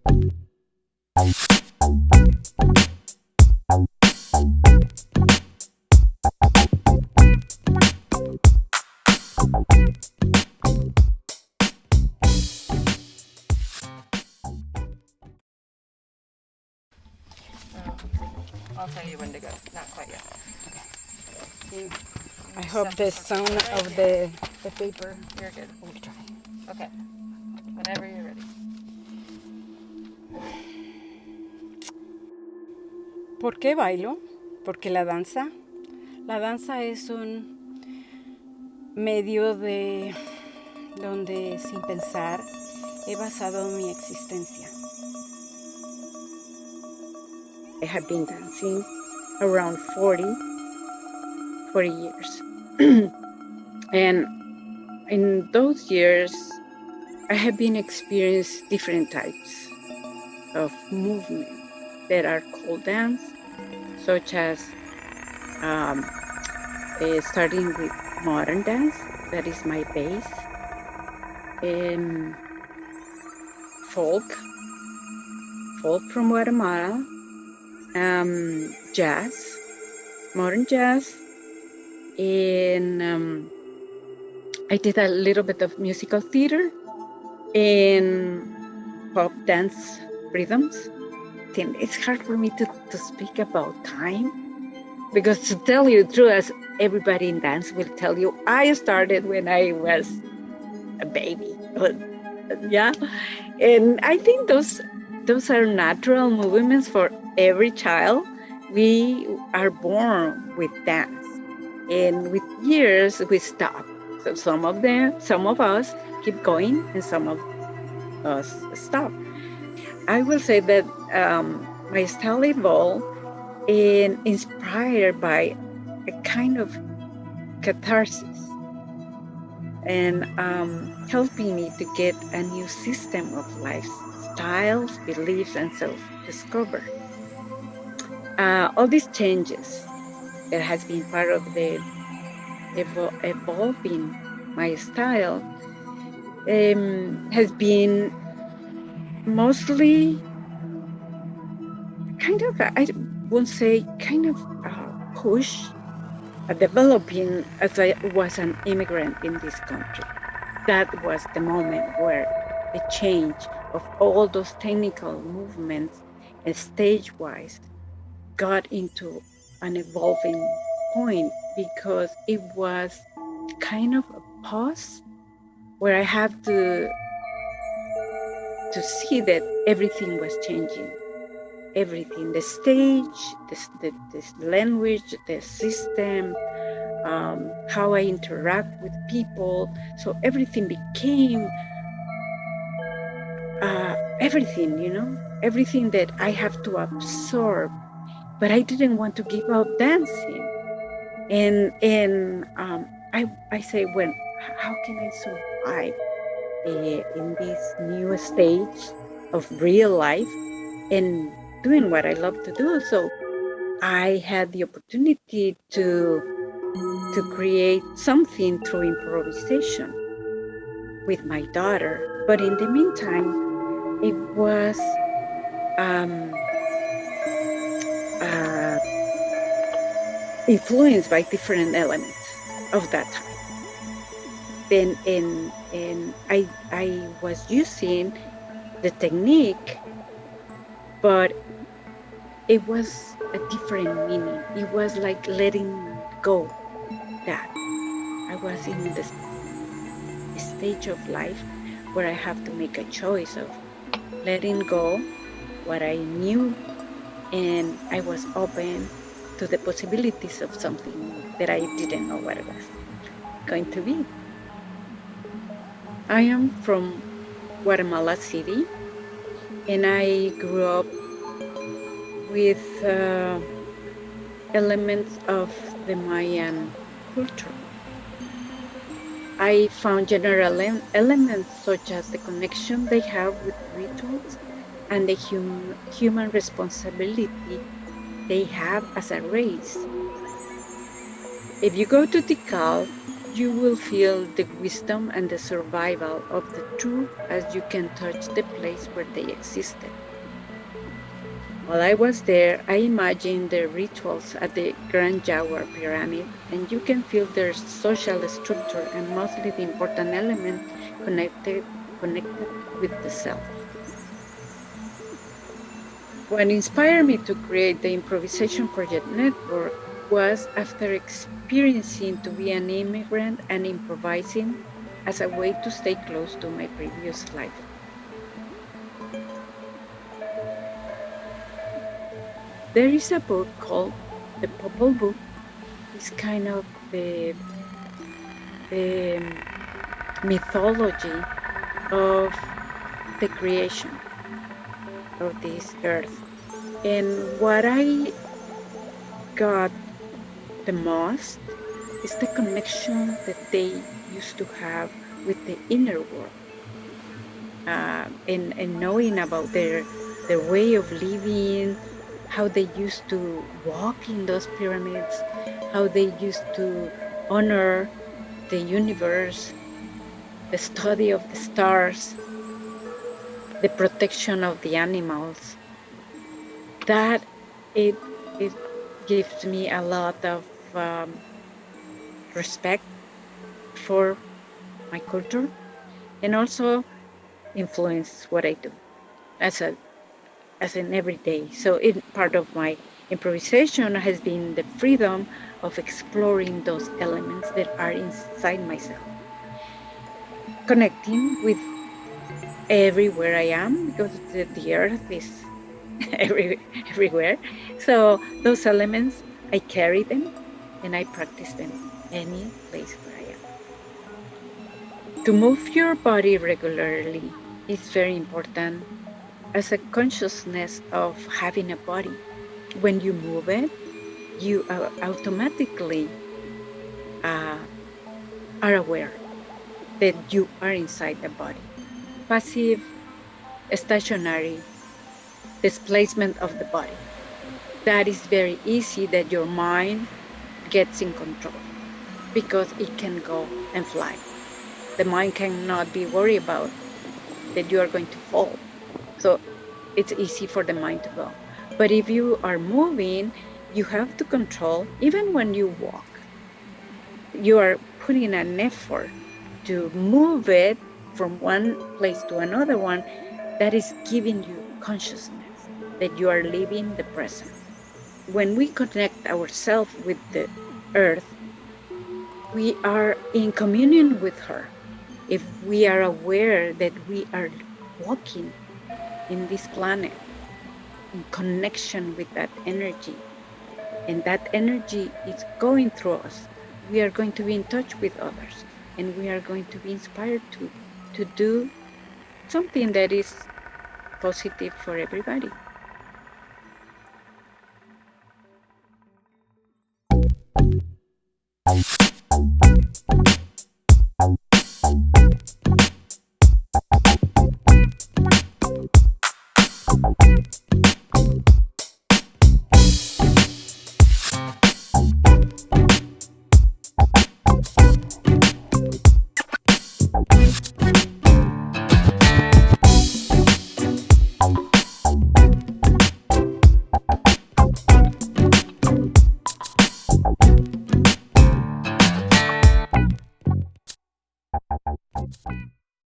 I'll tell you when to go. Not quite yet. Okay. I hope the sound of the paper. You're good. We'll try. Okay. Whenever you're ready. ¿Por qué bailo? Porque la danza es un medio de donde sin pensar he basado mi existencia. I have been dancing around 40 years. And in those years, I have been experiencing different types of movement that are called dance, such as starting with modern dance, that is my base, folk from Guatemala, jazz, modern jazz, and I did a little bit of musical theater and pop dance rhythms. Then it's hard for me to speak about time, because to tell you the truth, as everybody in dance will tell you, I started when I was a baby. Yeah, and I think those are natural movements for every child. We are born with dance, and with years we stop. So some of us keep going, and some of us stop. I will say that my style evolved and inspired by a kind of catharsis, and helping me to get a new system of lifestyles, beliefs, and self-discover. All these changes that has been part of the evolving my style has been mostly kind of, I won't say kind of push developing as I was an immigrant in this country. That was the moment where the change of all those technical movements and stage-wise got into an evolving point, because it was kind of a pause where I have to see that everything was changing. Everything, the stage, this language, the system, how I interact with people. So everything became everything that I have to absorb. But I didn't want to give up dancing. And I say, well, how can I survive in this new stage of real life and doing what I love to do? So I had the opportunity to create something through improvisation with my daughter. But in the meantime, it was influenced by different elements of that time. Then and I was using the technique, but it was a different meaning. It was like letting go. That I was in this stage of life where I have to make a choice of letting go what I knew, and I was open to the possibilities of something that I didn't know what it was going to be. I am from Guatemala City, and I grew up with elements of the Mayan culture. I found general elements such as the connection they have with rituals and the human responsibility they have as a race. If you go to Tikal, you will feel the wisdom and the survival of the true as you can touch the place where they existed. While I was there, I imagined the rituals at the Grand Jaguar Pyramid, and you can feel their social structure and mostly the important element connected, connected with the self. What inspired me to create the Improvisation Project Network was after experiencing to be an immigrant and improvising as a way to stay close to my previous life. There is a book called The Popol Book. It's kind of the mythology of the creation of this earth. And what I got the most is the connection that they used to have with the inner world, and knowing about their way of living, how they used to walk in those pyramids, how they used to honor the universe, the study of the stars, the protection of the animals. That it gives me a lot of respect for my culture, and also influence what I do as a as an everyday. So part of my improvisation has been the freedom of exploring those elements that are inside myself, connecting with everywhere I am because the earth is everywhere. So those elements, I carry them and I practice them any place where I am. To move your body regularly is very important as a consciousness of having a body. When you move it, you automatically are aware that you are inside the body. Passive, stationary displacement of the body. That is very easy that your mind gets in control because it can go and fly. The mind cannot be worried about that you are going to fall. So it's easy for the mind to go. But if you are moving, you have to control, even when you walk, you are putting an effort to move it from one place to another one. That is giving you consciousness that you are living the present. When we connect ourselves with the earth, we are in communion with her. If we are aware that we are walking in this planet in connection with that energy, and that energy is going through us, we are going to be in touch with others, and we are going to be inspired to do something that is positive for everybody.